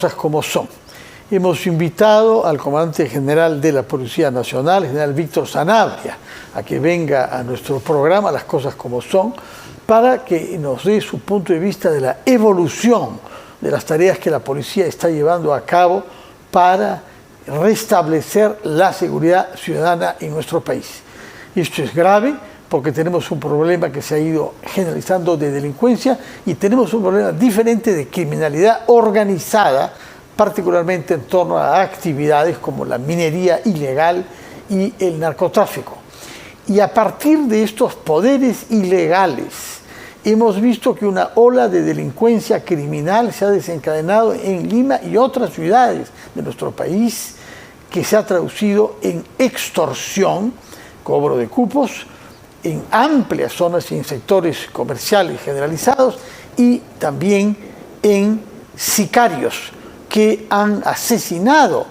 Cosas como son. Hemos invitado al comandante general de la Policía Nacional, el general Víctor Sanabria, a que venga a nuestro programa Las Cosas Como Son, para que nos dé su punto de vista de la evolución de las tareas que la policía está llevando a cabo para restablecer la seguridad ciudadana en nuestro país. Esto es grave porque tenemos un problema que se ha ido generalizando de delincuencia y tenemos un problema diferente de criminalidad organizada, particularmente en torno a actividades como la minería ilegal y el narcotráfico. Y a partir de estos poderes ilegales, hemos visto que una ola de delincuencia criminal se ha desencadenado en Lima y otras ciudades de nuestro país, que se ha traducido en extorsión, cobro de cupos, en amplias zonas y en sectores comerciales generalizados, y también en sicarios que han asesinado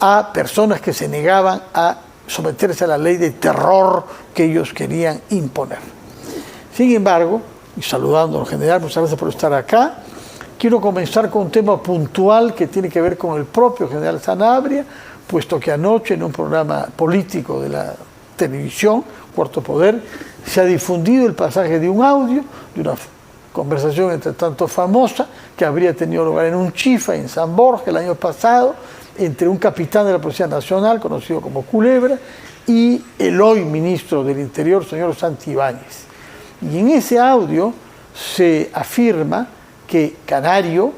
a personas que se negaban a someterse a la ley de terror que ellos querían imponer. Sin embargo, y saludando al general, muchas gracias por estar acá, quiero comenzar con un tema puntual que tiene que ver con el propio general Sanabria, puesto que anoche en un programa político de la televisión, Cuarto Poder, se ha difundido el pasaje de un audio, de una conversación entre tanto famosa, que habría tenido lugar en un chifa en San Borja el año pasado, entre un capitán de la Policía Nacional, conocido como Culebra, y el hoy ministro del Interior, señor Santibáñez. Y en ese audio se afirma que Canario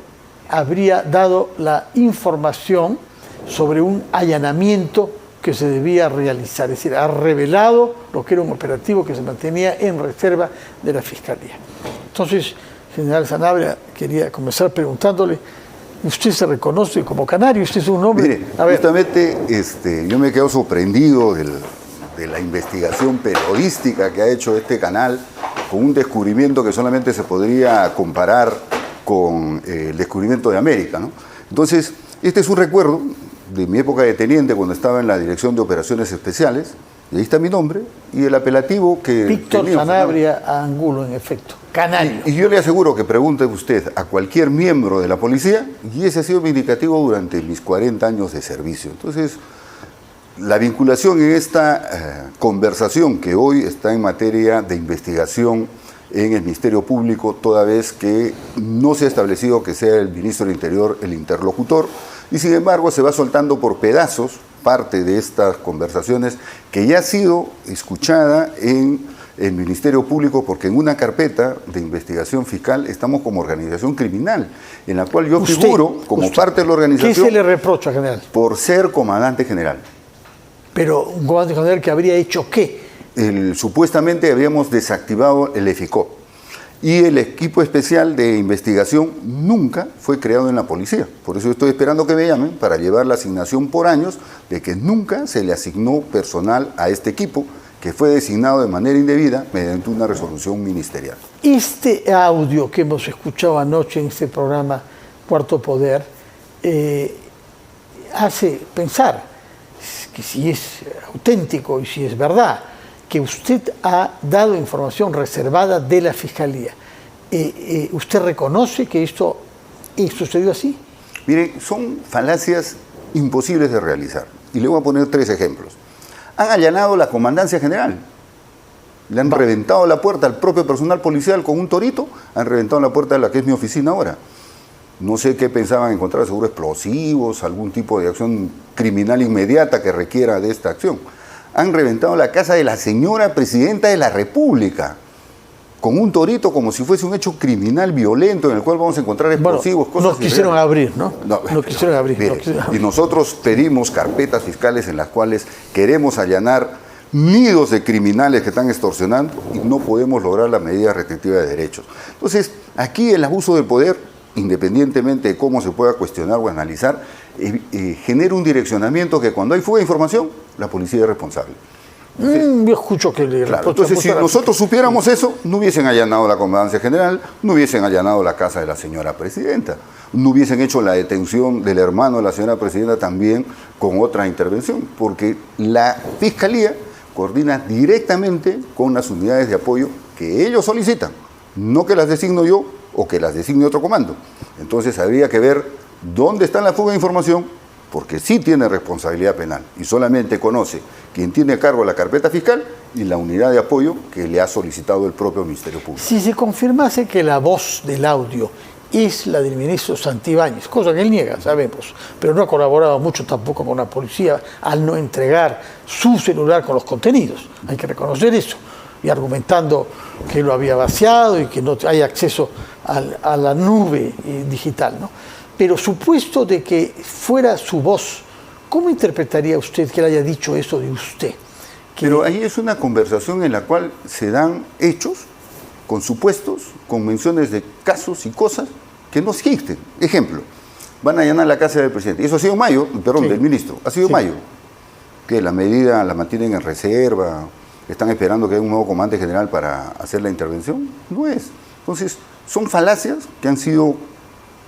habría dado la información sobre un allanamiento que se debía realizar, es decir, ha revelado lo que era un operativo que se mantenía en reserva de la Fiscalía. Entonces, general Sanabria, quería comenzar preguntándole, ¿usted se reconoce como canario? ¿Usted es un hombre? Mire, justamente yo me quedo sorprendido de la investigación periodística que ha hecho este canal, con un descubrimiento que solamente se podría comparar con el descubrimiento de América, ¿no? Entonces, este es un recuerdo de mi época de teniente, cuando estaba en la Dirección de Operaciones Especiales, y ahí está mi nombre, y el apelativo que Víctor Sanabria Angulo, en efecto, canario. Y yo le aseguro que pregunte usted a cualquier miembro de la policía, y ese ha sido mi indicativo durante mis 40 años de servicio. Entonces, la vinculación en esta conversación que hoy está en materia de investigación en el Ministerio Público, toda vez que no se ha establecido que sea el ministro del Interior el interlocutor, y sin embargo se va soltando por pedazos parte de estas conversaciones que ya ha sido escuchada en el Ministerio Público, porque en una carpeta de investigación fiscal estamos como organización criminal, en la cual yo figuro como parte de la organización. ¿Qué se le reprocha, general? Por ser comandante general. Pero un comandante general que habría hecho ¿qué? Supuestamente habíamos desactivado el EFICOP. Y el equipo especial de investigación nunca fue creado en la policía. Por eso estoy esperando que me llamen para llevar la asignación por años de que nunca se le asignó personal a este equipo, que fue designado de manera indebida mediante una resolución ministerial. Este audio que hemos escuchado anoche en este programa Cuarto Poder hace pensar que si es auténtico y si es verdad, que usted ha dado información reservada de la Fiscalía. ¿Usted reconoce que esto sucedió así? Miren, son falacias imposibles de realizar. Y le voy a poner 3 ejemplos. Han allanado la Comandancia General. Le han reventado la puerta al propio personal policial con un torito. Han reventado la puerta de la que es mi oficina ahora. No sé qué pensaban encontrar, seguro explosivos, algún tipo de acción criminal inmediata que requiera de esta acción. Han reventado la casa de la señora presidenta de la República con un torito, como si fuese un hecho criminal violento en el cual vamos a encontrar explosivos, cosas. No quisieron abrir, ¿no? No quisieron abrir. Mire, y nosotros pedimos carpetas fiscales en las cuales queremos allanar nidos de criminales que están extorsionando y no podemos lograr la medida restrictiva de derechos. Entonces, aquí el abuso del poder, independientemente de cómo se pueda cuestionar o analizar, genera un direccionamiento que cuando hay fuga de información, la policía es responsable. Entonces, yo escucho que le claro, entonces, si nosotros supiéramos eso, no hubiesen allanado la Comandancia General, no hubiesen allanado la casa de la señora presidenta, no hubiesen hecho la detención del hermano de la señora presidenta también con otra intervención, porque la Fiscalía coordina directamente con las unidades de apoyo que ellos solicitan, no que las designo yo o que las designe otro comando. Entonces habría que ver ¿Dónde está la fuga de información? Porque sí tiene responsabilidad penal y solamente conoce quien tiene a cargo la carpeta fiscal y la unidad de apoyo que le ha solicitado el propio Ministerio Público. Si se confirmase que la voz del audio es la del ministro Santibáñez, cosa que él niega, sabemos, pero no ha colaborado mucho tampoco con la policía al no entregar su celular con los contenidos, hay que reconocer eso, y argumentando que lo había vaciado y que no hay acceso a la nube digital, ¿no? Pero supuesto de que fuera su voz, ¿cómo interpretaría usted que él haya dicho eso de usted? Pero ahí es una conversación en la cual se dan hechos con supuestos, con menciones de casos y cosas que no existen. Ejemplo, van a allanar la casa del presidente. Eso ha sido mayo, perdón, del ministro. Ha sido mayo. Que la medida la mantienen en reserva, están esperando que haya un nuevo comandante general para hacer la intervención. No es. Entonces, son falacias que han sido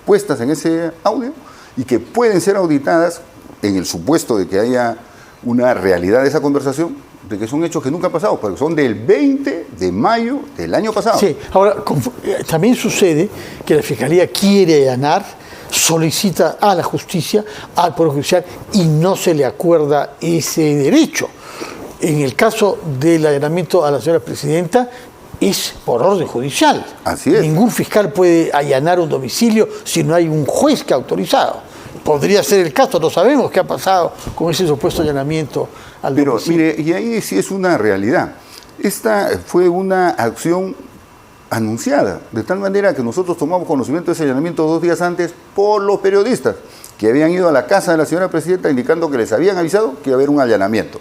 puestas en ese audio y que pueden ser auditadas en el supuesto de que haya una realidad de esa conversación, de que son hechos que nunca han pasado, porque son del 20 de mayo del año pasado. Sí, ahora también sucede que la Fiscalía quiere allanar, solicita a la justicia, al Poder Judicial, y no se le acuerda ese derecho. En el caso del allanamiento a la señora presidenta, es por orden judicial. Así es. Ningún fiscal puede allanar un domicilio si no hay un juez que ha autorizado. Podría ser el caso, no sabemos qué ha pasado con ese supuesto allanamiento al domicilio. Pero mire, y ahí sí es una realidad. Esta fue una acción anunciada, de tal manera que nosotros tomamos conocimiento de ese allanamiento 2 días antes por los periodistas que habían ido a la casa de la señora presidenta indicando que les habían avisado que iba a haber un allanamiento.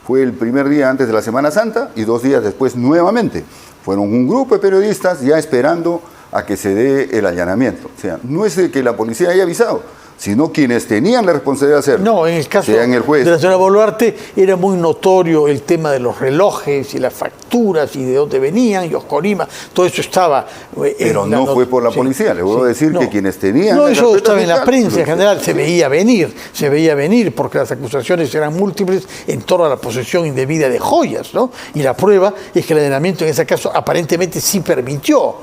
Fue el primer día antes de la Semana Santa y 2 días después nuevamente. Fueron un grupo de periodistas ya esperando a que se dé el allanamiento. O sea, no es de que la policía haya avisado, sino quienes tenían la responsabilidad de hacerlo. No, en el caso el juez. de la señora Boluarte era muy notorio el tema de los relojes y las facturas y de dónde venían y Oscorima, todo eso estaba... Pero no fue por la policía, le voy a decir que quienes tenían... No, eso estaba en la prensa en general, se veía venir porque las acusaciones eran múltiples en torno a la posesión indebida de joyas, ¿no? Y la prueba es que el allanamiento en ese caso aparentemente sí permitió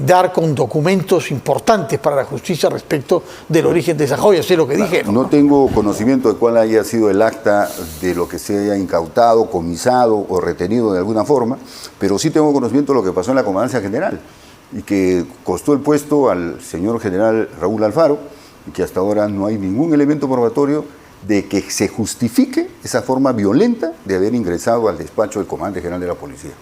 dar con documentos importantes para la justicia respecto del origen de esas joyas, es lo que dije. No tengo conocimiento de cuál haya sido el acta de lo que se haya incautado, comisado o retenido de alguna forma, pero sí tengo conocimiento de lo que pasó en la Comandancia General y que costó el puesto al señor general Raúl Alfaro y que hasta ahora no hay ningún elemento probatorio de que se justifique esa forma violenta de haber ingresado al despacho del comandante general de la policía.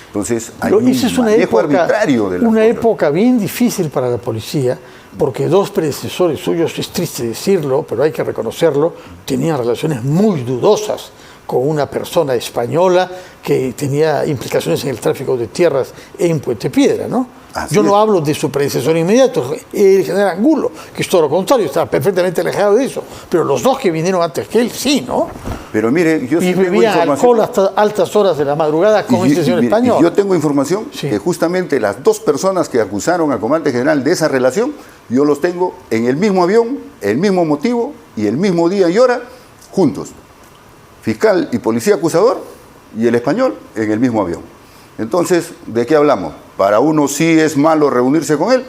Entonces, hay un manejo arbitrario de una época bien difícil para la policía, porque 2 predecesores suyos, es triste decirlo, pero hay que reconocerlo, tenían relaciones muy dudosas con una persona española que tenía implicaciones en el tráfico de tierras en Puente Piedra, ¿no? Yo no hablo de su predecesor inmediato, el general Angulo, que es todo lo contrario, estaba perfectamente alejado de eso. Pero los 2 que vinieron antes que él, sí, ¿no? Pero mire, yo y bebían alcohol hasta altas horas de la madrugada con este señor español. Y yo tengo información que justamente las 2 personas que acusaron al comandante general de esa relación, yo los tengo en el mismo avión, el mismo motivo y el mismo día y hora, juntos. Fiscal y policía acusador y el español en el mismo avión. Entonces, ¿de qué hablamos? Para unos sí es malo reunirse con él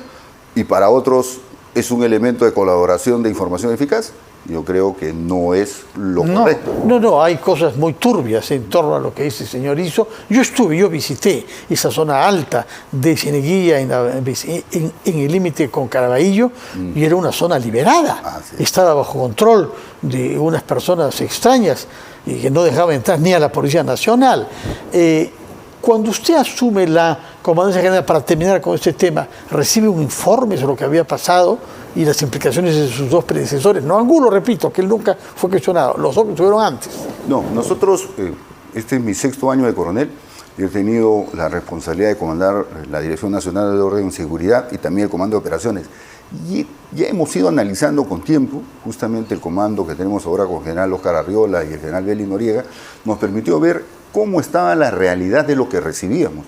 y para otros es un elemento de colaboración de información eficaz. Yo creo que no es lo correcto. No, hay cosas muy turbias en torno a lo que ese señor hizo. Yo visité esa zona alta de Cieneguilla en el límite con Caraballo y era una zona liberada. Sí. Estaba bajo control de unas personas extrañas y que no dejaban entrar ni a la Policía Nacional. Cuando usted asume la Comandancia General, para terminar con este tema, recibe un informe sobre lo que había pasado y las implicaciones de sus 2 predecesores. No Angulo, repito, que él nunca fue cuestionado. Los otros estuvieron antes. No, nosotros, este es mi 6º año de coronel, he tenido la responsabilidad de comandar la Dirección Nacional de Orden y Seguridad y también el Comando de Operaciones. Y ya hemos ido analizando con tiempo, justamente el comando que tenemos ahora con el general Oscar Arriola y el general Beli Noriega, nos permitió ver cómo estaba la realidad de lo que recibíamos,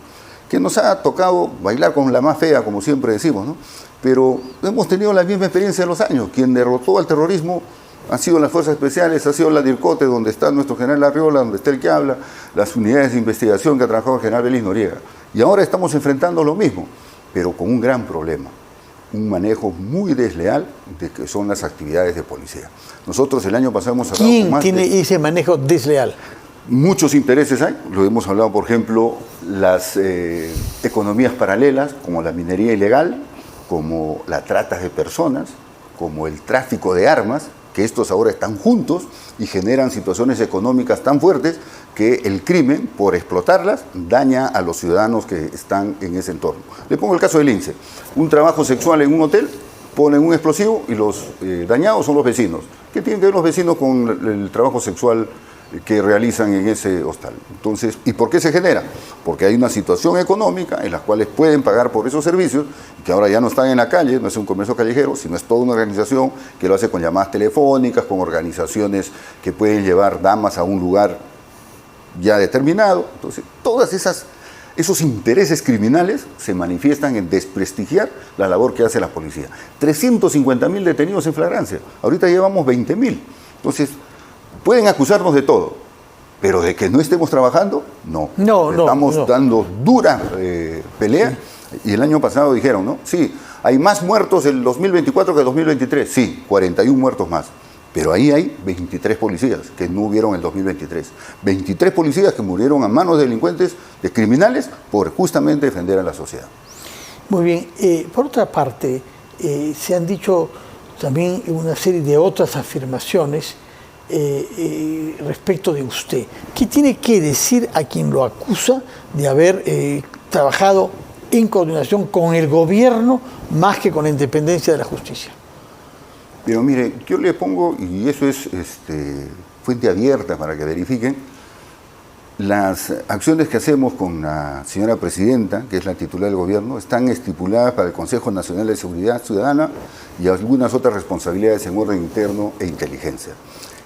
que nos ha tocado bailar con la más fea, como siempre decimos, ¿no? Pero hemos tenido la misma experiencia de los años. Quien derrotó al terrorismo han sido las fuerzas especiales, ha sido la DIRCOTE, donde está nuestro general Arriola, donde está el que habla, las unidades de investigación que ha trabajado el general Belis Noriega. Y ahora estamos enfrentando lo mismo, pero con un gran problema. un manejo muy desleal de que son las actividades de policía. Nosotros el año pasado hemos hablado ¿Quién tiene ese manejo desleal? Muchos intereses hay, lo hemos hablado, por ejemplo, las economías paralelas, como la minería ilegal, como la trata de personas, como el tráfico de armas, que estos ahora están juntos y generan situaciones económicas tan fuertes que el crimen, por explotarlas, daña a los ciudadanos que están en ese entorno. Le pongo el caso del INSE. Un trabajo sexual en un hotel, ponen un explosivo y los dañados son los vecinos. ¿Qué tienen que ver los vecinos con el trabajo sexual que realizan en ese hostal? Entonces, ¿y por qué se genera? Porque hay una situación económica en la cual pueden pagar por esos servicios, que ahora ya no están en la calle, no es un comercio callejero, sino es toda una organización que lo hace con llamadas telefónicas, con organizaciones que pueden llevar damas a un lugar ya determinado. Entonces, todas esos intereses criminales se manifiestan en desprestigiar la labor que hace la policía. 350.000 detenidos en flagrancia, ahorita llevamos 20.000. Entonces, pueden acusarnos de todo, pero de que no estemos trabajando, no. Estamos dando dura pelea. Y el año pasado dijeron, ¿no? Sí, hay más muertos en el 2024 que el 2023. Sí, 41 muertos más. Pero ahí hay 23 policías que no hubieron en el 2023. 23 policías que murieron a manos de delincuentes, de criminales, por justamente defender a la sociedad. Muy bien. Por otra parte, se han dicho también una serie de otras afirmaciones respecto de usted. ¿Qué tiene que decir a quien lo acusa de haber trabajado en coordinación con el gobierno más que con la independencia de la justicia? Pero mire, yo le pongo, y eso es fuente abierta para que verifiquen, las acciones que hacemos con la señora presidenta, que es la titular del gobierno, están estipuladas para el Consejo Nacional de Seguridad Ciudadana y algunas otras responsabilidades en orden interno e inteligencia.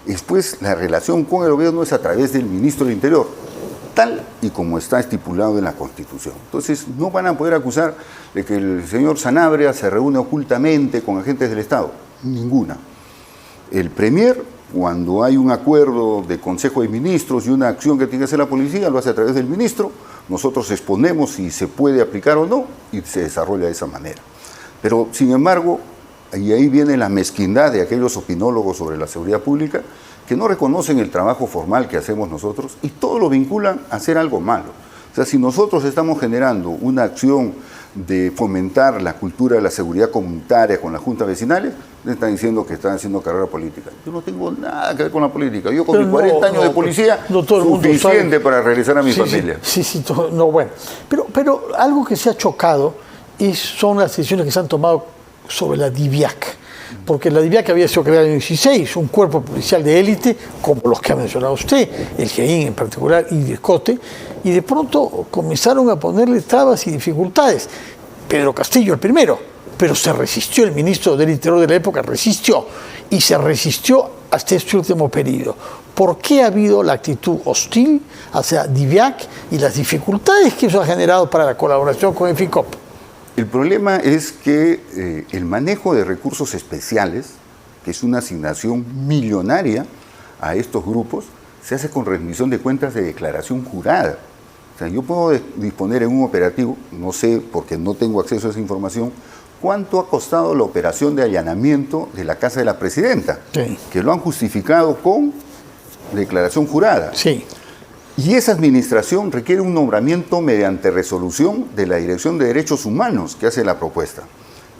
Después, la relación con el gobierno es a través del ministro del Interior, tal y como está estipulado en la Constitución. Entonces, no van a poder acusar de que el señor Sanabria se reúne ocultamente con agentes del Estado. Ninguna. El Premier, cuando hay un acuerdo de Consejo de Ministros y una acción que tiene que hacer la policía, lo hace a través del ministro. Nosotros exponemos si se puede aplicar o no y se desarrolla de esa manera. Pero, sin embargo, y ahí viene la mezquindad de aquellos opinólogos sobre la seguridad pública que no reconocen el trabajo formal que hacemos nosotros y todo lo vinculan a hacer algo malo. O sea, si nosotros estamos generando una acción de fomentar la cultura de la seguridad comunitaria con las juntas vecinales, le están diciendo que están haciendo carrera política. Yo no tengo nada que ver con la política. Yo con mis 40 años de policía, suficiente para realizar a mi familia. Sí, bueno. Pero algo que se ha chocado son las decisiones que se han tomado sobre la DIVIAC. Porque la DIVIAC había sido creada en el 2016, un cuerpo policial de élite, como los que ha mencionado usted, el GEIN en particular y Discote, y de pronto comenzaron a ponerle trabas y dificultades. Pedro Castillo el primero, pero se resistió, el ministro del Interior de la época resistió, y se resistió hasta este último periodo. ¿Por qué ha habido la actitud hostil hacia DIVIAC y las dificultades que eso ha generado para la colaboración con el FICOP? El problema es que el manejo de recursos especiales, que es una asignación millonaria a estos grupos, se hace con rendición de cuentas de declaración jurada. O sea, yo puedo disponer en un operativo, no sé porque no tengo acceso a esa información, cuánto ha costado la operación de allanamiento de la casa de la presidenta, sí, que lo han justificado con declaración jurada. Sí. Y esa administración requiere un nombramiento mediante resolución de la Dirección de Derechos Humanos que hace la propuesta.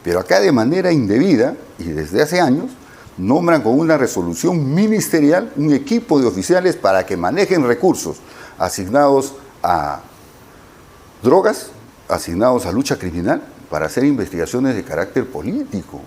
Pero acá de manera indebida, y desde hace años, nombran con una resolución ministerial un equipo de oficiales para que manejen recursos asignados a drogas, asignados a lucha criminal, para hacer investigaciones de carácter político.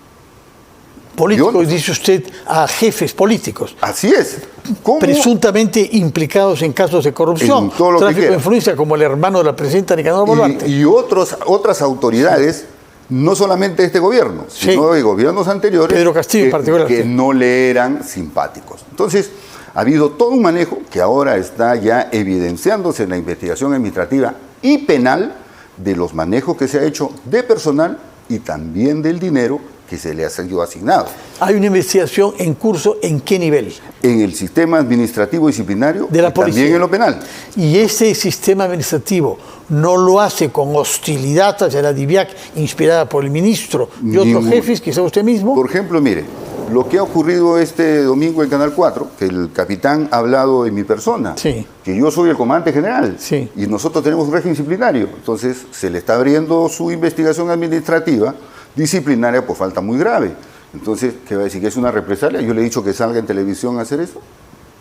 Políticos, dice usted, a jefes políticos. Así es. ¿Cómo? Presuntamente implicados en casos de corrupción, tráfico de influencia, como el hermano de la presidenta Nicanor Boluarte. Y otras autoridades, no solamente de este gobierno, sino de gobiernos anteriores, Pedro Castillo en particular, que no le eran simpáticos. Entonces, ha habido todo un manejo que ahora está ya evidenciándose en la investigación administrativa y penal de los manejos que se ha hecho de personal y también del dinero que se le ha sido asignado. ¿Hay una investigación en curso en qué nivel? En el sistema administrativo disciplinario De la y policía. también en lo penal. Y ese sistema administrativo no lo hace con hostilidad hacia la DIVIAC inspirada por el ministro y otros jefes, quizá usted mismo. Por ejemplo, mire, lo que ha ocurrido este domingo en Canal 4, que el capitán ha hablado de mi persona, Sí. que yo soy el comandante general, Sí. y nosotros tenemos un régimen disciplinario. Entonces, se le está abriendo su investigación administrativa disciplinaria por falta muy grave. Entonces, ¿qué va a decir? ¿Que es una represalia? Yo le he dicho que salga en televisión a hacer eso.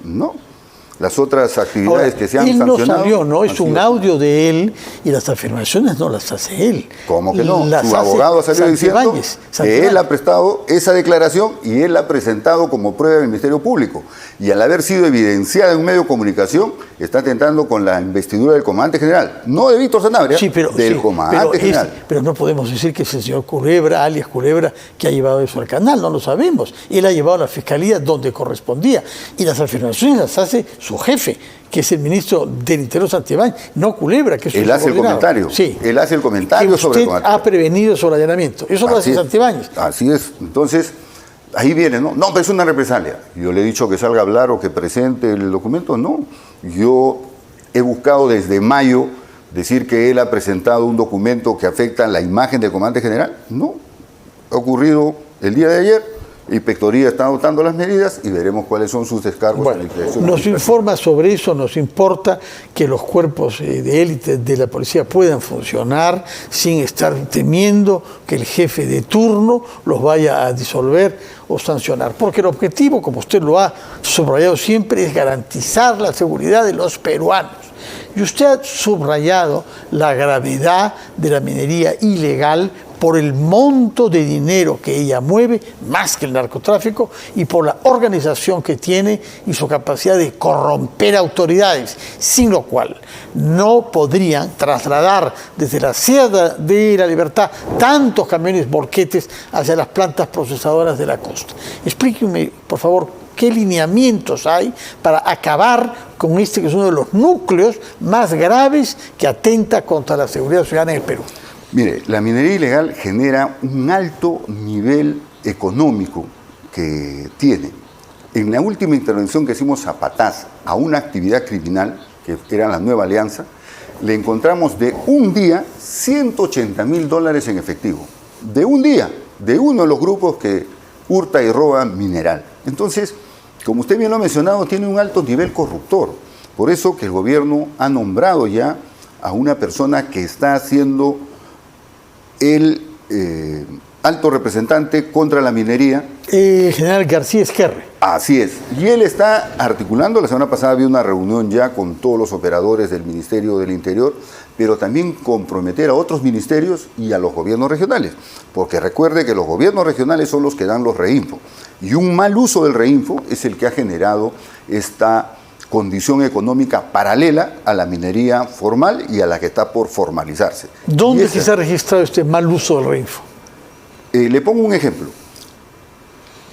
No. Las otras actividades Ahora, que se han él no sancionado... salió, ¿no? Es han un sido- audio de él y las afirmaciones no las hace él. ¿Cómo que no? Las Su hace abogado salió diciendo Santibáñez. que él ha prestado esa declaración y él la ha presentado como prueba del Ministerio Público. Y al haber sido evidenciada en un medio de comunicación, está atentando con la investidura del comandante general. No de Víctor Sanabria, Sí, pero, del sí, comandante pero, general. pero no podemos decir que es el señor Culebra, alias Culebra, que ha llevado eso al canal, no lo sabemos. Él ha llevado a la fiscalía donde correspondía y las afirmaciones las hace su jefe, que es el ministro del Interior Santibáñez, no Culebra, que es su Él hace el subordinado. comentario. Sí. Él hace el Que comentario sobre usted el comandante. ha prevenido sobre allanamiento. Eso lo hace Así es. Santibáñez. Así es. Entonces, ahí viene, ¿no? No, pero es una represalia. Yo le he dicho que salga a hablar o que presente el documento. No. Yo he buscado desde mayo decir que él ha presentado un documento que afecta la imagen del comandante general. No. Ha ocurrido el día de ayer. Inspectoría está adoptando las medidas y veremos cuáles son sus descargos. Bueno, en la liquidación. nos informa sobre eso, nos importa que los cuerpos de élite de la policía puedan funcionar sin estar temiendo que el jefe de turno los vaya a disolver o sancionar. Porque el objetivo, como usted lo ha subrayado siempre, es garantizar la seguridad de los peruanos. Y usted ha subrayado la gravedad de la minería ilegal por el monto de dinero que ella mueve, más que el narcotráfico, y por la organización que tiene y su capacidad de corromper autoridades, sin lo cual no podrían trasladar desde la Sierra de la Libertad tantos camiones volquetes hacia las plantas procesadoras de la costa. Explíqueme, por favor, qué lineamientos hay para acabar con este que es uno de los núcleos más graves que atenta contra la seguridad ciudadana en el Perú. Mire, la minería ilegal genera un alto nivel económico que tiene. En la última intervención que hicimos a Patás, a una actividad criminal, que era la Nueva Alianza, le encontramos de un día $180.000 en efectivo. De un día, de uno de los grupos que hurta y roba mineral. Entonces, como usted bien lo ha mencionado, tiene un alto nivel corruptor. Por eso que el gobierno ha nombrado ya a una persona que está haciendo el alto representante contra la minería. El general García Esquerre. Así es. Y él está articulando, la semana pasada había una reunión ya con todos los operadores del Ministerio del Interior, pero también comprometer a otros ministerios y a los gobiernos regionales. Porque recuerde que los gobiernos regionales son los que dan los reinfo. Y un mal uso del reinfo es el que ha generado esta condición económica paralela a la minería formal y a la que está por formalizarse. ¿Dónde se ha registrado este mal uso del reinfo? Le pongo un ejemplo.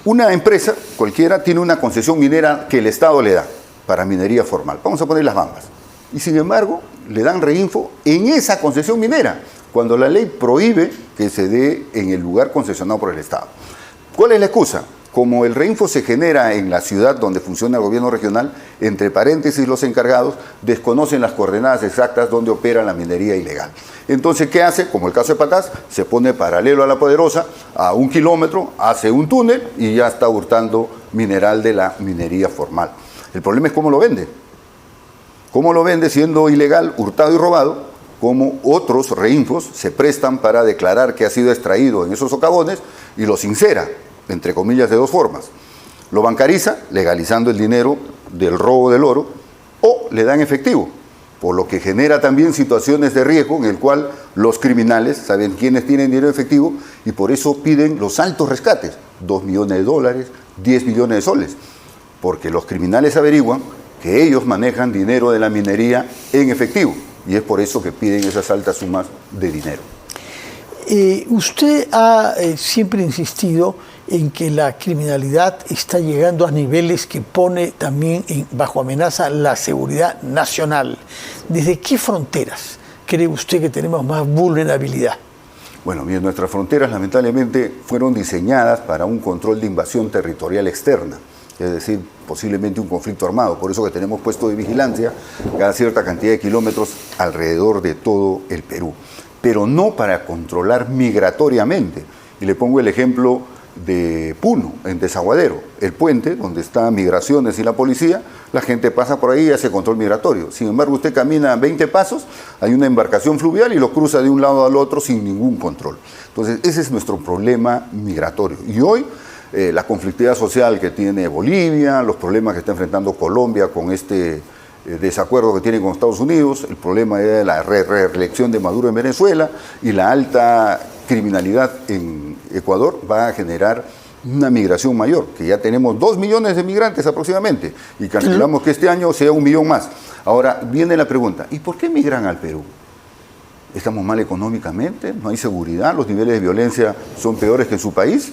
Una empresa cualquiera tiene una concesión minera que el Estado le da para minería formal. Vamos a poner Las Bambas. Y sin embargo, le dan reinfo en esa concesión minera, cuando la ley prohíbe que se dé en el lugar concesionado por el Estado. ¿Cuál es la excusa? Como el reinfo se genera en la ciudad donde funciona el gobierno regional, entre paréntesis los encargados desconocen las coordenadas exactas donde opera la minería ilegal. Entonces, ¿qué hace? Como el caso de Patás, se pone paralelo a La Poderosa, a 1 kilómetro, hace un túnel y ya está hurtando mineral de la minería formal. El problema es cómo lo vende. ¿Cómo lo vende siendo ilegal, hurtado y robado? Como otros reinfos se prestan para declarar que ha sido extraído en esos socavones y lo sincera, entre comillas, de dos formas. Lo bancariza, legalizando el dinero del robo del oro, o le dan efectivo, por lo que genera también situaciones de riesgo en el cual los criminales saben quiénes tienen dinero efectivo y por eso piden los altos rescates, $2 millones, $10 millones de soles, porque los criminales averiguan que ellos manejan dinero de la minería en efectivo y es por eso que piden esas altas sumas de dinero. Usted ha siempre insistido en que la criminalidad está llegando a niveles que pone también bajo amenaza la seguridad nacional. ¿Desde qué fronteras cree usted que tenemos más vulnerabilidad? Bueno, bien, nuestras fronteras lamentablemente fueron diseñadas para un control de invasión territorial externa, es decir, posiblemente un conflicto armado. Por eso que tenemos puestos de vigilancia cada cierta cantidad de kilómetros alrededor de todo el Perú, pero no para controlar migratoriamente. Y le pongo el ejemplo de Puno, en Desaguadero, el puente donde están migraciones y la policía, la gente pasa por ahí y hace control migratorio. Sin embargo, usted camina 20 pasos, hay una embarcación fluvial y lo cruza de un lado al otro sin ningún control. Entonces, ese es nuestro problema migratorio. Y hoy, la conflictividad social que tiene Bolivia, los problemas que está enfrentando Colombia con este desacuerdo que tiene con Estados Unidos, el problema de la reelección de Maduro en Venezuela y la alta criminalidad en Ecuador va a generar una migración mayor, que ya tenemos 2 millones de migrantes aproximadamente y calculamos que este año sea 1 millón más. Ahora viene la pregunta, ¿y por qué migran al Perú? ¿Estamos mal económicamente? ¿No hay seguridad? ¿Los niveles de violencia son peores que en su país?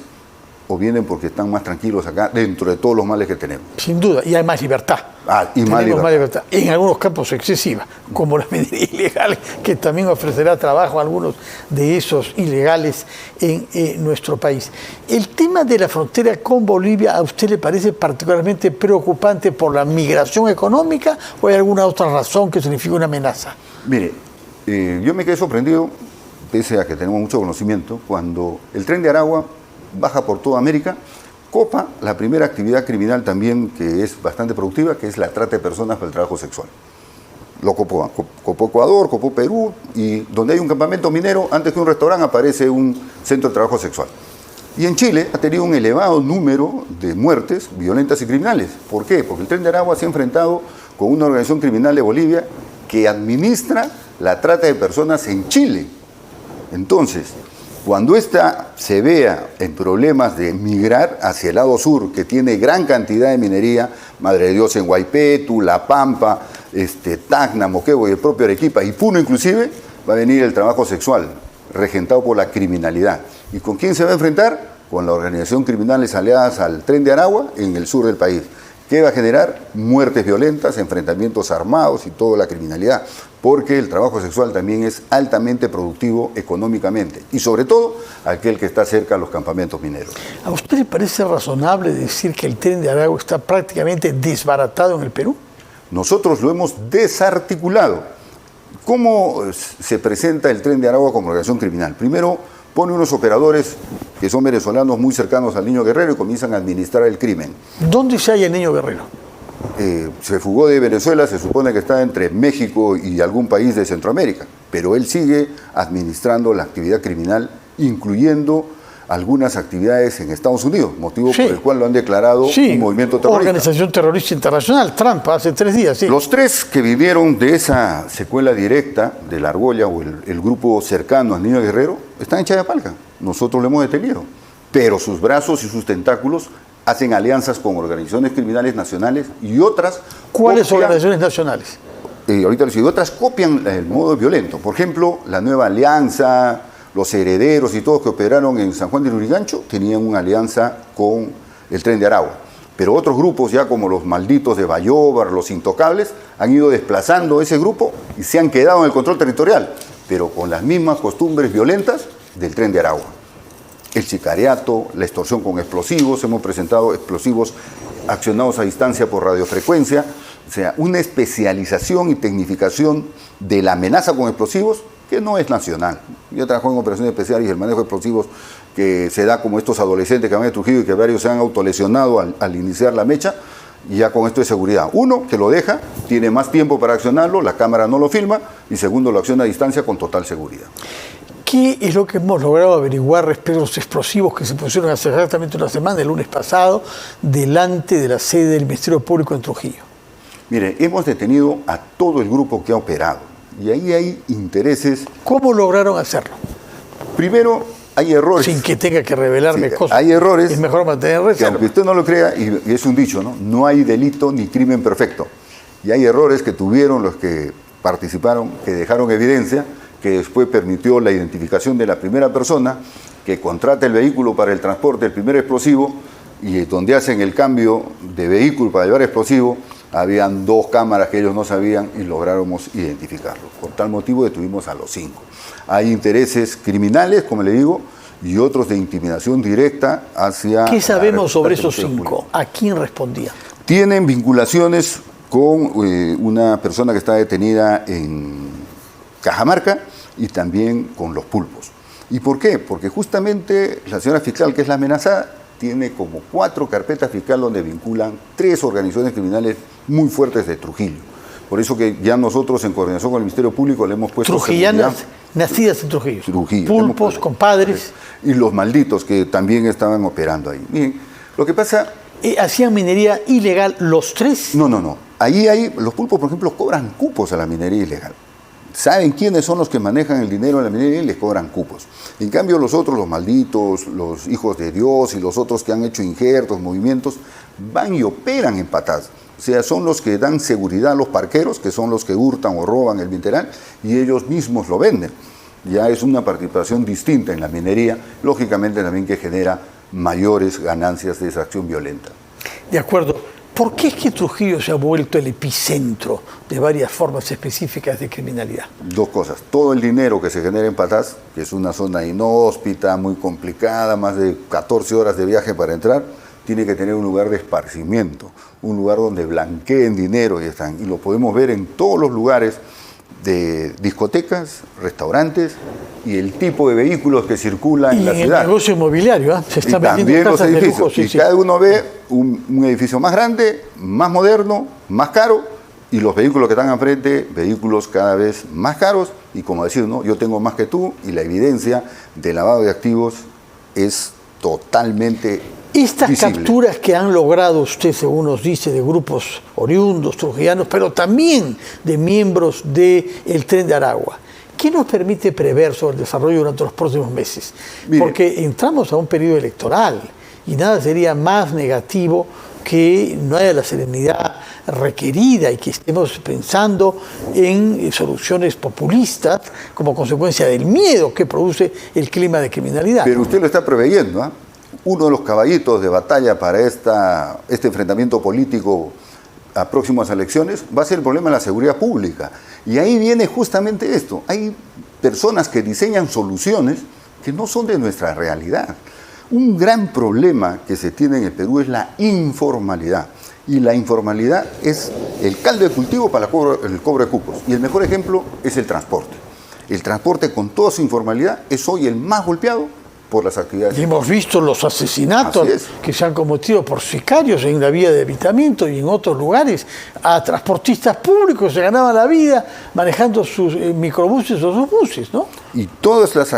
¿O vienen porque están más tranquilos acá dentro de todos los males que tenemos? Sin duda, y hay más libertad. Más libertad. En algunos campos excesiva, como la minería ilegal, que también ofrecerá trabajo a algunos de esos ilegales en nuestro país. El tema de la frontera con Bolivia, ¿a usted le parece particularmente preocupante por la migración económica o hay alguna otra razón que signifique una amenaza? Mire, yo me quedé sorprendido, pese a que tenemos mucho conocimiento, cuando el Tren de Aragua baja por toda América, copa la primera actividad criminal también que es bastante productiva, que es la trata de personas para el trabajo sexual. Lo copó Ecuador, copó Perú, y donde hay un campamento minero, antes que un restaurante aparece un centro de trabajo sexual. Y en Chile ha tenido un elevado número de muertes violentas y criminales. ¿Por qué? Porque el Tren de Aragua se ha enfrentado con una organización criminal de Bolivia que administra la trata de personas en Chile. Entonces, cuando ésta se vea en problemas de migrar hacia el lado sur, que tiene gran cantidad de minería, Madre de Dios en Huaypetu, La Pampa, Tacna, Moquegua y el propio Arequipa, y Puno inclusive, va a venir el trabajo sexual, regentado por la criminalidad. ¿Y con quién se va a enfrentar? Con la organización criminales aliadas al Tren de Aragua en el sur del país, que va a generar muertes violentas, enfrentamientos armados y toda la criminalidad, porque el trabajo sexual también es altamente productivo económicamente, y sobre todo aquel que está cerca a los campamentos mineros. ¿A usted le parece razonable decir que el Tren de Aragua está prácticamente desbaratado en el Perú? Nosotros lo hemos desarticulado. ¿Cómo se presenta el Tren de Aragua como organización criminal? Primero, pone unos operadores que son venezolanos muy cercanos al Niño Guerrero y comienzan a administrar el crimen. ¿Dónde se halla el Niño Guerrero? Se fugó de Venezuela, se supone que está entre México y algún país de Centroamérica, pero él sigue administrando la actividad criminal, incluyendo algunas actividades en Estados Unidos, motivo por el cual lo han declarado un movimiento terrorista. Organización terrorista internacional, Trump, hace 3 días, sí. Los 3 que vivieron de esa secuela directa de la argolla o el grupo cercano al Niño Guerrero están en Chayapalca. Nosotros lo hemos detenido, pero sus brazos y sus tentáculos hacen alianzas con organizaciones criminales nacionales y otras... ¿Cuáles organizaciones nacionales? Ahorita les digo, otras copian el modo violento. Por ejemplo, la Nueva Alianza, los herederos y todos que operaron en San Juan de Lurigancho tenían una alianza con el Tren de Aragua. Pero otros grupos, ya como los malditos de Bayóvar, los intocables, han ido desplazando ese grupo y se han quedado en el control territorial, pero con las mismas costumbres violentas del Tren de Aragua. El sicariato, la extorsión con explosivos, hemos presentado explosivos accionados a distancia por radiofrecuencia, o sea, una especialización y tecnificación de la amenaza con explosivos que no es nacional. Yo trabajo en operaciones especiales y el manejo de explosivos que se da como estos adolescentes que van a Trujillo y que varios se han autolesionado al iniciar la mecha, y ya con esto de seguridad. Uno, que lo deja, tiene más tiempo para accionarlo, la cámara no lo filma, y segundo, lo acciona a distancia con total seguridad. ¿Qué es lo que hemos logrado averiguar respecto a los explosivos que se pusieron hace exactamente una semana, el lunes pasado, delante de la sede del Ministerio Público en Trujillo? Mire, hemos detenido a todo el grupo que ha operado, y ahí hay intereses. ¿Cómo lograron hacerlo? Primero, hay errores. Sin que tenga que revelarme cosas. Hay errores. Es mejor mantener reserva. Que aunque usted no lo crea, y es un dicho, ¿no? No hay delito ni crimen perfecto. Y hay errores que tuvieron los que participaron, que dejaron evidencia, que después permitió la identificación de la primera persona que contrata el vehículo para el transporte del primer explosivo, y donde hacen el cambio de vehículo para llevar explosivo, habían 2 cámaras que ellos no sabían y lográramos identificarlos. Por tal motivo detuvimos a los 5. Hay intereses criminales, como le digo, y otros de intimidación directa hacia... ¿Qué sabemos sobre esos 5? ¿A quién respondían? Tienen vinculaciones con una persona que está detenida en Cajamarca y también con los pulpos. ¿Y por qué? Porque justamente la señora fiscal, que es la amenazada, tiene como 4 carpetas fiscales donde vinculan 3 organizaciones criminales muy fuertes de Trujillo. Por eso que ya nosotros, en coordinación con el Ministerio Público, le hemos puesto... Trujillanas, nacidas en Trujillo. Trujillo. Pulpos, compadres. Y los malditos que también estaban operando ahí. Miren, lo que pasa... ¿Hacían minería ilegal los 3? No. Ahí hay, los pulpos, por ejemplo, cobran cupos a la minería ilegal. Saben quiénes son los que manejan el dinero en la minería y les cobran cupos. En cambio, los otros, los malditos, los hijos de Dios y los otros que han hecho injertos, movimientos, van y operan en Patás. O sea, son los que dan seguridad a los parqueros, que son los que hurtan o roban el mineral, y ellos mismos lo venden. Ya es una participación distinta en la minería, lógicamente también que genera mayores ganancias de esa acción violenta. De acuerdo. ¿Por qué es que Trujillo se ha vuelto el epicentro de varias formas específicas de criminalidad? 2 cosas. Todo el dinero que se genera en Patás, que es una zona inhóspita, muy complicada, más de 14 horas de viaje para entrar, tiene que tener un lugar de esparcimiento, un lugar donde blanqueen dinero y están. Y lo podemos ver en todos los lugares de discotecas, restaurantes y el tipo de vehículos que circulan en la ciudad. Y el negocio inmobiliario, se está vendiendo casas de lujo. Y cada uno ve un edificio más grande, más moderno, más caro, y los vehículos que están enfrente, vehículos cada vez más caros, y como decir, ¿no? Yo tengo más que tú, y la evidencia de lavado de activos es totalmente Estas visible. Capturas que han logrado usted, según nos dice, de grupos oriundos, trujillanos, pero también de miembros del Tren de Aragua, ¿qué nos permite prever sobre el desarrollo durante los próximos meses? Mire, porque entramos a un periodo electoral y nada sería más negativo que no haya la serenidad requerida y que estemos pensando en soluciones populistas como consecuencia del miedo que produce el clima de criminalidad. Pero usted lo está preveyendo, ¿eh? Uno de los caballitos de batalla para este enfrentamiento político a próximas elecciones va a ser el problema de la seguridad pública. Y ahí viene justamente esto. Hay personas que diseñan soluciones que no son de nuestra realidad. Un gran problema que se tiene en el Perú es la informalidad. Y la informalidad es el caldo de cultivo para el cobro de cupos. Y el mejor ejemplo es el transporte. El transporte, con toda su informalidad, es hoy el más golpeado por las actividades. Y hemos visto los asesinatos que se han cometido por sicarios en la vía de evitamiento y en otros lugares a transportistas públicos que se ganaban la vida manejando sus microbuses o sus buses, ¿no? Y todas las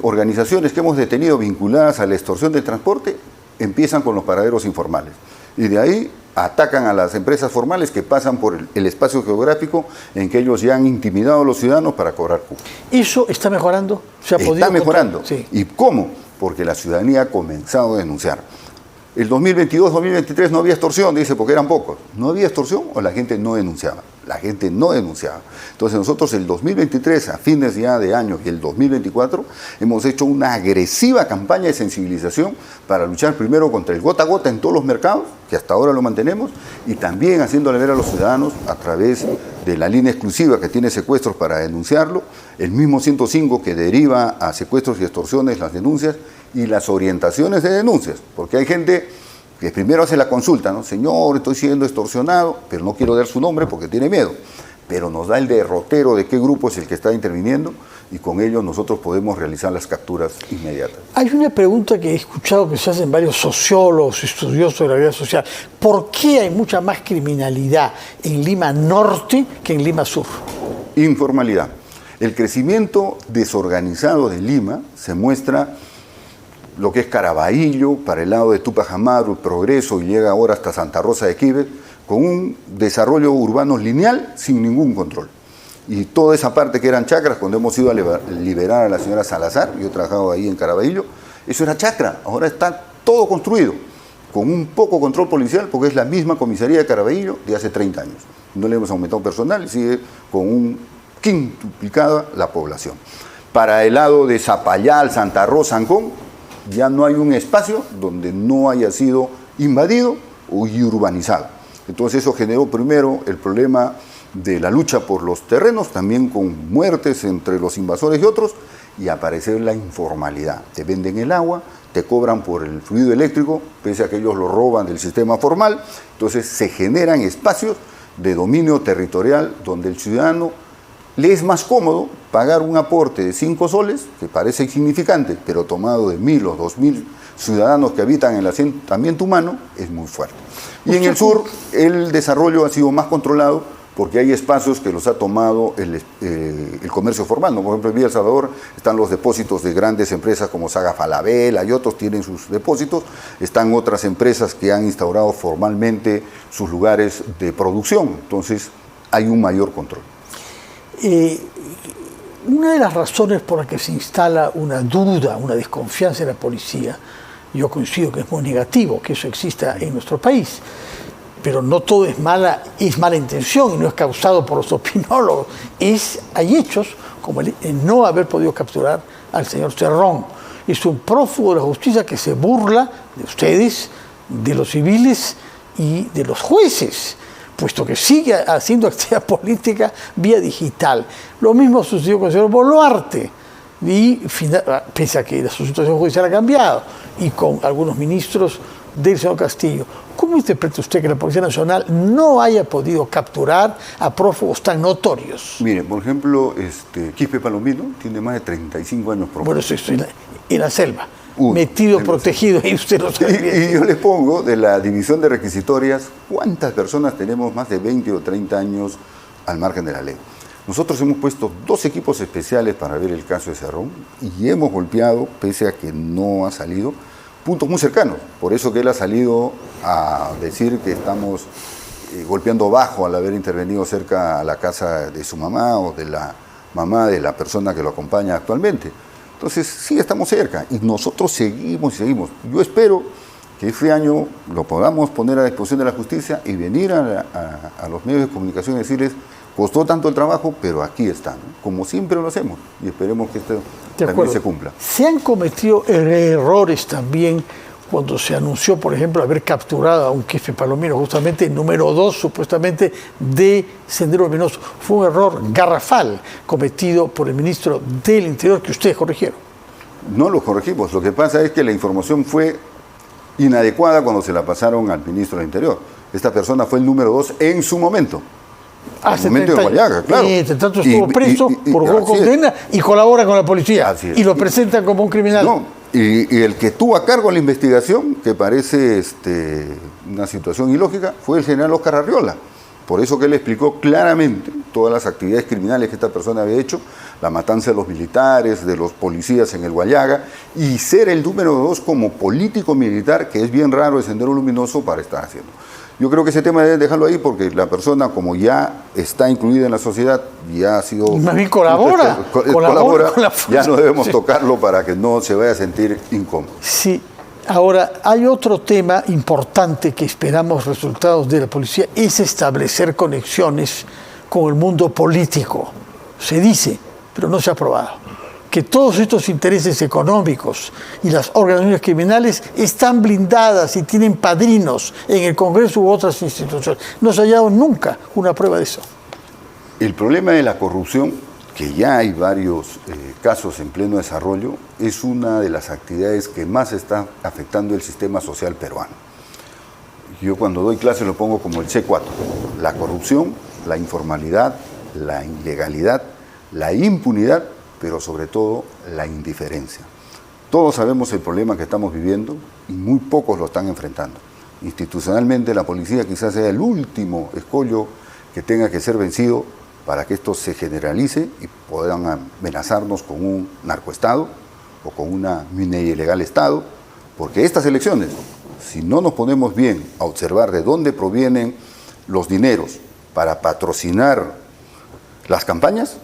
organizaciones que hemos detenido vinculadas a la extorsión del transporte empiezan con los paraderos informales. Y de ahí atacan a las empresas formales que pasan por el espacio geográfico en que ellos ya han intimidado a los ciudadanos para cobrar cupos. ¿Eso está mejorando? Está mejorando. Sí. ¿Y cómo? Porque la ciudadanía ha comenzado a denunciar. El 2022-2023 no había extorsión, dice, porque eran pocos. ¿No había extorsión o la gente no denunciaba? La gente no denunciaba. Entonces nosotros el 2023, a fines ya de año, y el 2024, hemos hecho una agresiva campaña de sensibilización para luchar primero contra el gota a gota en todos los mercados, que hasta ahora lo mantenemos, y también haciéndole ver a los ciudadanos a través de la línea exclusiva que tiene secuestros para denunciarlo, el mismo 105 que deriva a secuestros y extorsiones las denuncias, y las orientaciones de denuncias, porque hay gente que primero hace la consulta, ¿no? Señor, estoy siendo extorsionado, pero no quiero dar su nombre porque tiene miedo, pero nos da el derrotero de qué grupo es el que está interviniendo y con ello nosotros podemos realizar las capturas inmediatas. Hay una pregunta que he escuchado que se hacen varios sociólogos, estudiosos de la vida social. ¿Por qué hay mucha más criminalidad en Lima Norte que en Lima Sur? Informalidad. El crecimiento desorganizado de Lima se muestra lo que es Caraballo, para el lado de Tupac Amaru, Progreso, y llega ahora hasta Santa Rosa de Quibes, con un desarrollo urbano lineal sin ningún control. Y toda esa parte que eran chacras, cuando hemos ido a liberar a la señora Salazar, yo he trabajado ahí en Caraballo, eso era chacra, ahora está todo construido, con un poco control policial, porque es la misma comisaría de Caraballo de hace 30 años. No le hemos aumentado personal y sigue con un quintuplicada la población. Para el lado de Zapallar, Santa Rosa, Ancón, ya no hay un espacio donde no haya sido invadido y urbanizado. Entonces eso generó primero el problema de la lucha por los terrenos, también con muertes entre los invasores y otros, y apareció la informalidad. Te venden el agua, te cobran por el fluido eléctrico, pese a que ellos lo roban del sistema formal. Entonces se generan espacios de dominio territorial donde el ciudadano le es más cómodo pagar un aporte de 5 soles, que parece insignificante, pero tomado de 1.000 o 2.000 ciudadanos que habitan en el asentamiento humano, es muy fuerte. Y en el sur el desarrollo ha sido más controlado porque hay espacios que los ha tomado el comercio formal, ¿no? Por ejemplo, en Villa El Salvador están los depósitos de grandes empresas como Saga Falabella y otros tienen sus depósitos. Están otras empresas que han instaurado formalmente sus lugares de producción. Entonces hay un mayor control. Una de las razones por las que se instala una duda, una desconfianza en la policía, yo coincido que es muy negativo que eso exista en nuestro país, pero no todo es mala intención y no es causado por los opinólogos. Hay hechos como el no haber podido capturar al señor Cerrón. Es un prófugo de la justicia que se burla de ustedes, de los civiles y de los jueces, puesto que sigue haciendo actividad política vía digital. Lo mismo sucedió con el señor Boluarte, y pese a que la situación judicial ha cambiado, y con algunos ministros del señor Castillo. ¿Cómo interpreta usted que la Policía Nacional no haya podido capturar a prófugos tan notorios? Mire, por ejemplo, Quispe Palomino tiene más de 35 años prófugo. Bueno, eso en la selva, metido, protegido, y usted lo sabe bien. Y yo le pongo, de la división de requisitorias, ¿cuántas personas tenemos más de 20 o 30 años al margen de la ley? Nosotros hemos puesto 2 equipos especiales para ver el caso de Cerrón y hemos golpeado, pese a que no ha salido, puntos muy cercanos. Por eso que él ha salido a decir que estamos golpeando bajo al haber intervenido cerca a la casa de su mamá o de la mamá de la persona que lo acompaña actualmente. Entonces, sí, estamos cerca y nosotros seguimos y seguimos. Yo espero que este año lo podamos poner a disposición de la justicia y venir a los medios de comunicación y decirles: costó tanto el trabajo, pero aquí está, ¿no? Como siempre lo hacemos, y esperemos que esto también se cumpla. ¿Se han cometido errores también cuando se anunció, por ejemplo, haber capturado a un Quispe Palomino, justamente número 2, supuestamente, de Sendero Luminoso? Fue un error garrafal cometido por el ministro del Interior que ustedes corrigieron. No lo corregimos, lo que pasa es que la información fue inadecuada cuando se la pasaron al ministro del Interior. Esta persona fue el número 2 en su momento. Hace momento de Guayaga, claro. Tanto estuvo preso por condena y colabora con la policía. Y lo presentan como un criminal. No, y el que tuvo a cargo la investigación, que parece una situación ilógica, fue el general Oscar Arriola. Por eso que él explicó claramente todas las actividades criminales que esta persona había hecho, la matanza de los militares, de los policías en el Guayaga, y ser el número 2 como político militar, que es bien raro el Sendero Luminoso para estar haciendo. Yo creo que ese tema deben dejarlo ahí porque la persona, como ya está incluida en la sociedad, ya ha sido... Más bien colabora con la ya no debemos tocarlo para que no se vaya a sentir incómodo. Sí. Ahora, hay otro tema importante que esperamos resultados de la policía, es establecer conexiones con el mundo político. Se dice, pero no se ha probado, que todos estos intereses económicos y las organizaciones criminales están blindadas y tienen padrinos en el Congreso u otras instituciones. No se ha hallado nunca una prueba de eso. El problema de la corrupción, que ya hay varios casos en pleno desarrollo, es una de las actividades que más está afectando el sistema social peruano. Yo cuando doy clases lo pongo como el C4, la corrupción, la informalidad, la ilegalidad, la impunidad, pero sobre todo la indiferencia. Todos sabemos el problema que estamos viviendo y muy pocos lo están enfrentando. Institucionalmente la policía quizás sea el último escollo que tenga que ser vencido para que esto se generalice y puedan amenazarnos con un narcoestado o con una minería ilegal estado, porque estas elecciones, si no nos ponemos bien a observar de dónde provienen los dineros para patrocinar las campañas,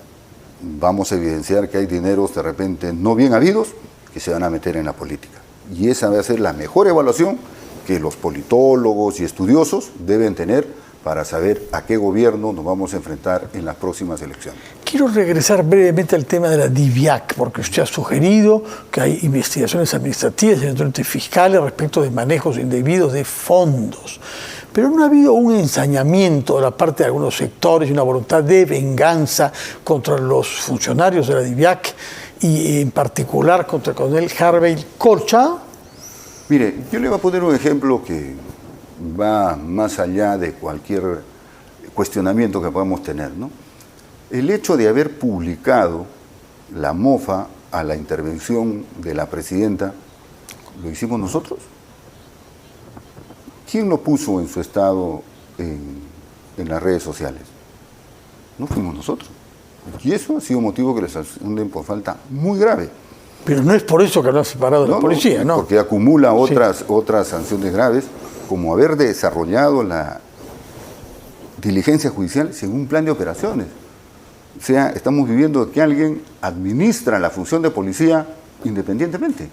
vamos a evidenciar que hay dineros de repente no bien habidos que se van a meter en la política. Y esa va a ser la mejor evaluación que los politólogos y estudiosos deben tener para saber a qué gobierno nos vamos a enfrentar en las próximas elecciones. Quiero regresar brevemente al tema de la DIVIAC, porque usted ha sugerido que hay investigaciones administrativas y eventualmente fiscales respecto de manejos indebidos de fondos. Pero no ha habido un ensañamiento de la parte de algunos sectores y una voluntad de venganza contra los funcionarios de la DIVIAC y en particular contra el coronel Harvey Colcha. Mire, yo le voy a poner un ejemplo que va más allá de cualquier cuestionamiento que podamos tener, ¿no? El hecho de haber publicado la mofa a la intervención de la presidenta, ¿lo hicimos nosotros? ¿Quién lo puso en su estado en las redes sociales? No fuimos nosotros. Y eso ha sido motivo que les sancionen por falta muy grave. Pero no es por eso que lo han separado de la policía, ¿no? Porque acumula otras sanciones graves, como haber desarrollado la diligencia judicial sin un plan de operaciones. O sea, estamos viviendo que alguien administra la función de policía independientemente.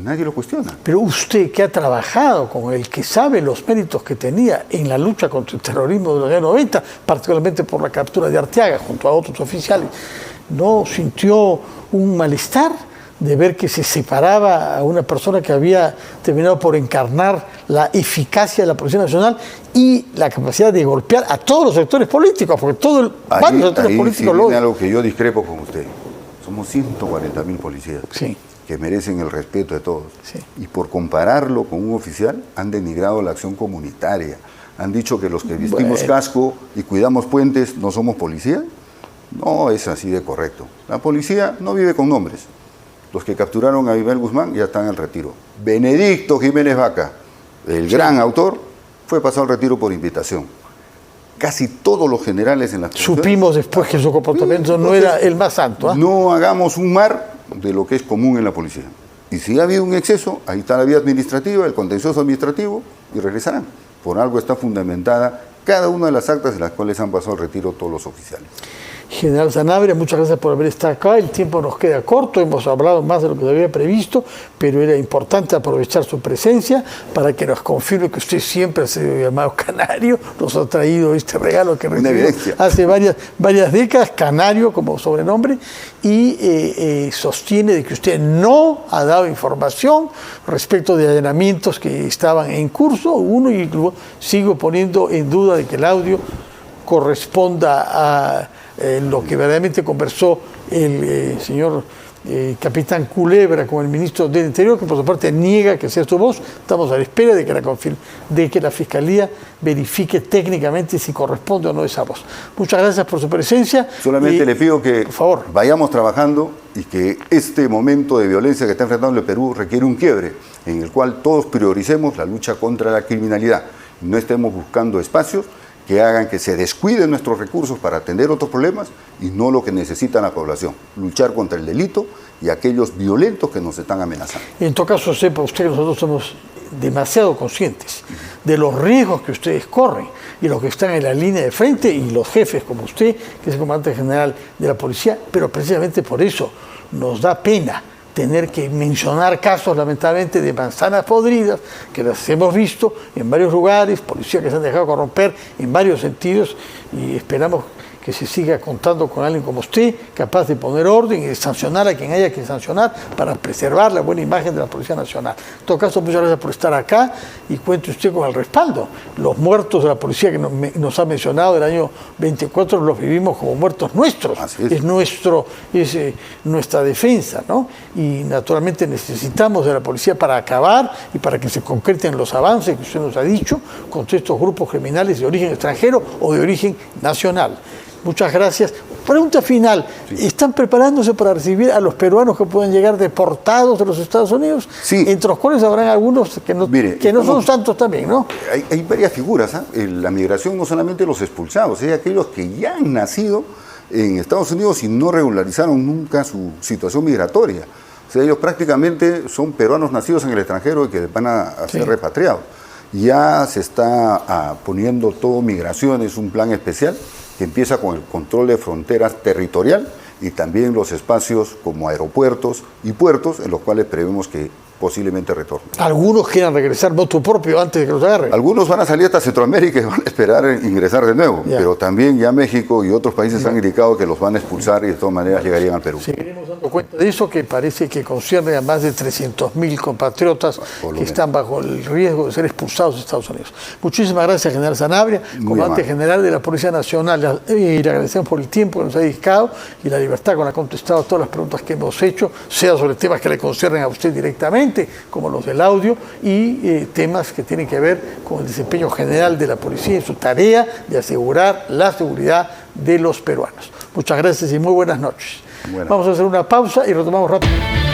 Nadie lo cuestiona. Pero usted, que ha trabajado con el que sabe los méritos que tenía en la lucha contra el terrorismo de los años 90, particularmente por la captura de Arteaga junto a otros oficiales, ¿no sintió un malestar de ver que se separaba a una persona que había terminado por encarnar la eficacia de la Policía Nacional y la capacidad de golpear a todos los sectores políticos? Porque varios sectores políticos lo... algo que yo discrepo con usted. Somos 140.000 policías. Sí. Que merecen el respeto de todos. Sí. Y por compararlo con un oficial, han denigrado la acción comunitaria. Han dicho que los que vestimos casco y cuidamos puentes no somos policía. No es así de correcto. La policía no vive con nombres. Los que capturaron a Abimel Guzmán ya están en retiro. Benedicto Jiménez Vaca, el gran autor, fue pasado al retiro por invitación. Casi todos los generales en la supimos después que su comportamiento no era el más santo. No hagamos un mar de lo que es común en la policía. Y si ha habido un exceso, ahí está la vía administrativa, el contencioso administrativo, y regresarán. Por algo está fundamentada cada una de las actas en las cuales han pasado al retiro todos los oficiales. General Sanabria, muchas gracias por haber estado acá. El tiempo nos queda corto, hemos hablado más de lo que se había previsto, pero era importante aprovechar su presencia para que nos confirme que usted siempre ha sido llamado Canario. Nos ha traído este regalo que recibió hace varias décadas, Canario como sobrenombre, y sostiene de que usted no ha dado información respecto de allanamientos que estaban en curso. Y sigo poniendo en duda de que el audio corresponda a lo que verdaderamente conversó el señor capitán Culebra con el ministro del Interior, que por su parte niega que sea su voz. Estamos a la espera de que la Fiscalía verifique técnicamente si corresponde o no esa voz. Muchas gracias por su presencia. Solamente le pido que por favor vayamos trabajando y que este momento de violencia que está enfrentando el Perú requiere un quiebre en el cual todos prioricemos la lucha contra la criminalidad. No estemos buscando espacios que hagan que se descuiden nuestros recursos para atender otros problemas y no lo que necesita la población, luchar contra el delito y aquellos violentos que nos están amenazando. En todo caso, sepa usted que nosotros somos demasiado conscientes de los riesgos que ustedes corren y los que están en la línea de frente y los jefes como usted, que es el comandante general de la policía, pero precisamente por eso nos da pena tener que mencionar casos, lamentablemente, de manzanas podridas, que las hemos visto en varios lugares, policías que se han dejado corromper en varios sentidos, y esperamos que se siga contando con alguien como usted, capaz de poner orden y de sancionar a quien haya que sancionar para preservar la buena imagen de la Policía Nacional. En todo caso, muchas gracias por estar acá y cuente usted con el respaldo. Los muertos de la policía que nos ha mencionado del año 24 los vivimos como muertos nuestros. Es nuestra defensa, ¿no? Y naturalmente necesitamos de la policía para acabar y para que se concreten los avances que usted nos ha dicho contra estos grupos criminales de origen extranjero o de origen nacional. Muchas gracias. Pregunta final. Sí. ¿Están preparándose para recibir a los peruanos que pueden llegar deportados de los Estados Unidos? Sí. Entre los cuales habrán algunos que no son tantos también, ¿no? Hay varias figuras. La migración no solamente los expulsados, hay aquellos que ya han nacido en Estados Unidos y no regularizaron nunca su situación migratoria. O sea, ellos prácticamente son peruanos nacidos en el extranjero y que van a ser repatriados. Ya se está poniendo todo migraciones, un plan especial que empieza con el control de fronteras territorial y también los espacios como aeropuertos y puertos en los cuales prevemos que posiblemente retornen. Algunos quieran regresar voto propio antes de que los agarren. Algunos van a salir hasta Centroamérica y van a esperar ingresar de nuevo, pero también ya México y otros países han indicado que los van a expulsar y de todas maneras llegarían al Perú. Seguiremos dando cuenta de eso, que parece que concierne a más de 300.000 compatriotas que están bajo el riesgo de ser expulsados de Estados Unidos. Muchísimas gracias, general Sanabria, comandante general de la Policía Nacional, y le agradecemos por el tiempo que nos ha dedicado y la libertad con la que ha contestado a todas las preguntas que hemos hecho, sea sobre temas que le conciernen a usted directamente, como los del audio, y temas que tienen que ver con el desempeño general de la policía en su tarea de asegurar la seguridad de los peruanos. Muchas gracias y muy buenas noches. Vamos a hacer una pausa y retomamos rápido.